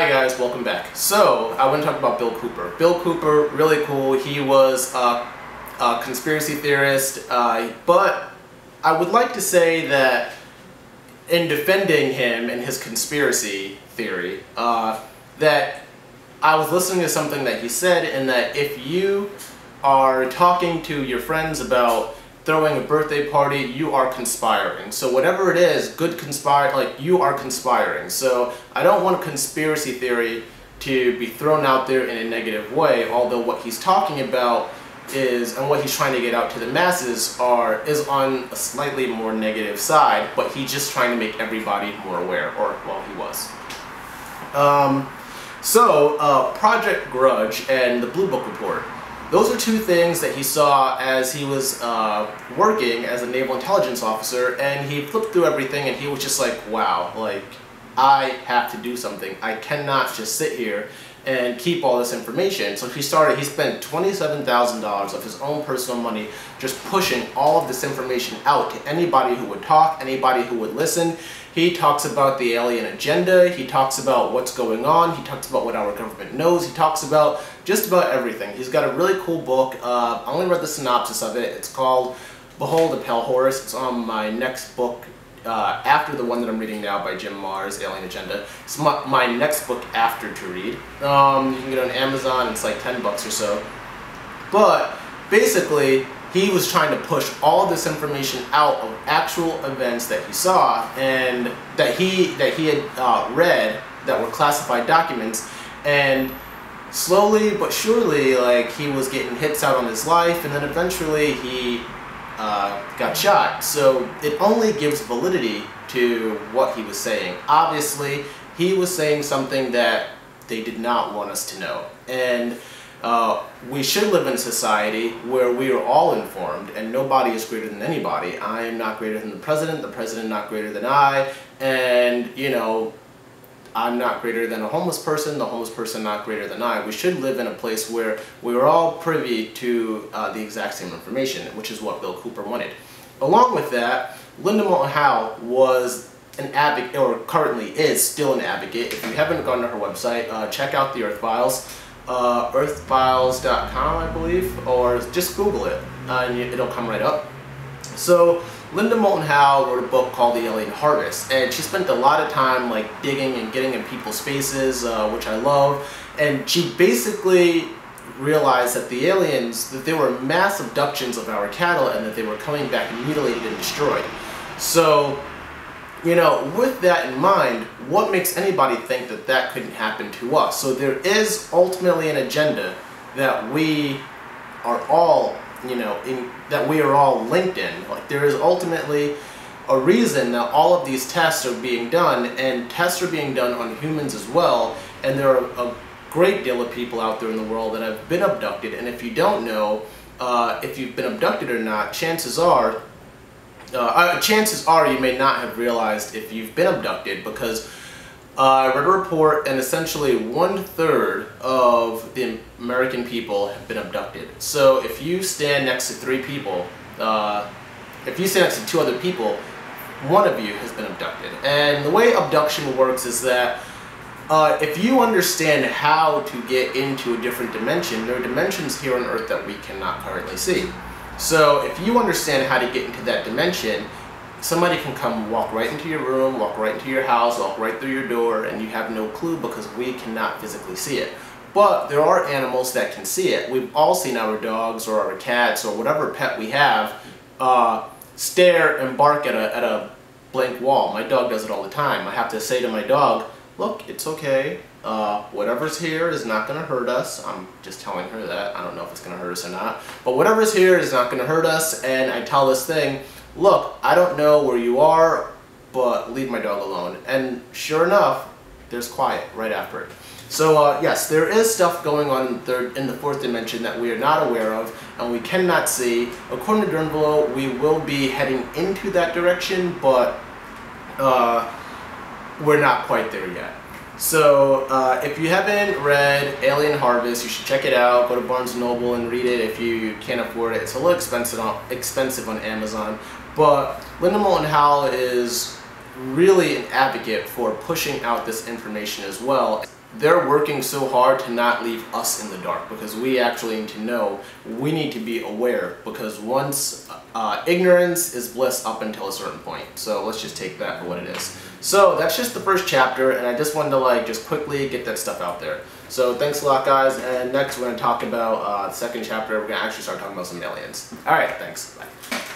Hi guys, welcome back. So, I want to talk about Bill Cooper. Bill Cooper, really cool. He was a conspiracy theorist, but I would like to say that in defending him and his conspiracy theory, that I was listening to something that he said, and that if you are talking to your friends about throwing a birthday party, you are conspiring. So whatever it is, good conspire, like you are conspiring. So I don't want a conspiracy theory to be thrown out there in a negative way, although what he's talking about is, and what he's trying to get out to the masses is on a slightly more negative side, but he's just trying to make everybody more aware, or well, he was. Project Grudge and the Blue Book Report. Those are two things that he saw as he was working as a naval intelligence officer, and he flipped through everything and he was just like, wow, like, I have to do something. I cannot just sit here and keep all this information. So he spent $27,000 of his own personal money just pushing all of this information out to anybody who would talk, anybody who would listen. He talks about the alien agenda, he talks about what's going on, he talks about what our government knows, he talks about just about everything. He's got a really cool book. I only read the synopsis of it. It's called Behold a Pale Horse. It's on my next book after the one that I'm reading now by Jim Marrs, Alien Agenda. It's my next book after to read. You can get it on Amazon, it's like 10 bucks or so. But basically, he was trying to push all of this information out of actual events that he saw and that he had read that were classified documents, and slowly but surely, like, he was getting hits out on his life, and then eventually he got shot. So it only gives validity to what he was saying. Obviously, he was saying something that they did not want us to know, and we should live in a society where we are all informed and nobody is greater than anybody. I am not greater than the president not greater than I, and, you know, I'm not greater than a homeless person, the homeless person not greater than I. We should live in a place where we are all privy to the exact same information, which is what Bill Cooper wanted. Along with that, Moulton Howe was an advocate, or currently is still an advocate. If you haven't gone to her website, check out the Earth Files. Earthfiles.com, I believe, or just Google it and it'll come right up. So Moulton Howe wrote a book called The Alien Harvest, and she spent a lot of time like digging and getting in people's faces, which I love, and she basically realized that the aliens, that there were mass abductions of our cattle and that they were coming back mutilated and destroyed. So, you know, with that in mind, what makes anybody think that that couldn't happen to us? So there is ultimately an agenda that we are all, you know, that we are all linked in. Like, there is ultimately a reason that all of these tests are being done, and tests are being done on humans as well, and there are a great deal of people out there in the world that have been abducted, and if you don't know if you've been abducted or not, chances are you may not have realized if you've been abducted, because I read a report and essentially 1/3 of the American people have been abducted. So if you stand next to 3 people, if you stand next to 2 other people, one of you has been abducted. And the way abduction works is that if you understand how to get into a different dimension, there are dimensions here on Earth that we cannot currently see. So if you understand how to get into that dimension, somebody can come walk right into your room, walk right into your house, walk right through your door, and you have no clue because we cannot physically see it. But there are animals that can see it. We've all seen our dogs or our cats or whatever pet we have stare and bark at a blank wall. My dog does it all the time. I have to say to my dog, look, it's okay. Whatever's here is not going to hurt us. I'm just telling her that. I don't know if it's going to hurt us or not. But whatever's here is not going to hurt us. And I tell this thing, look, I don't know where you are, but leave my dog alone. And sure enough, there's quiet right after it. So yes, there is stuff going on in the 4th dimension that we are not aware of and we cannot see. According to Durnvalo, we will be heading into that direction, but we're not quite there yet. So if you haven't read Alien Harvest, you should check it out. Go to Barnes & Noble and read it if you can't afford it. It's a little expensive on Amazon. But Moulton Howe is really an advocate for pushing out this information as well. they're working so hard to not leave us in the dark, because we actually need to know, we need to be aware, because once ignorance is bliss up until a certain point. So let's just take that for what it is. So that's just the first chapter, and I just wanted to like just quickly get that stuff out there. So thanks a lot, guys, and next we're going to talk about the second chapter. We're going to actually start talking about some aliens. Alright, thanks. Bye.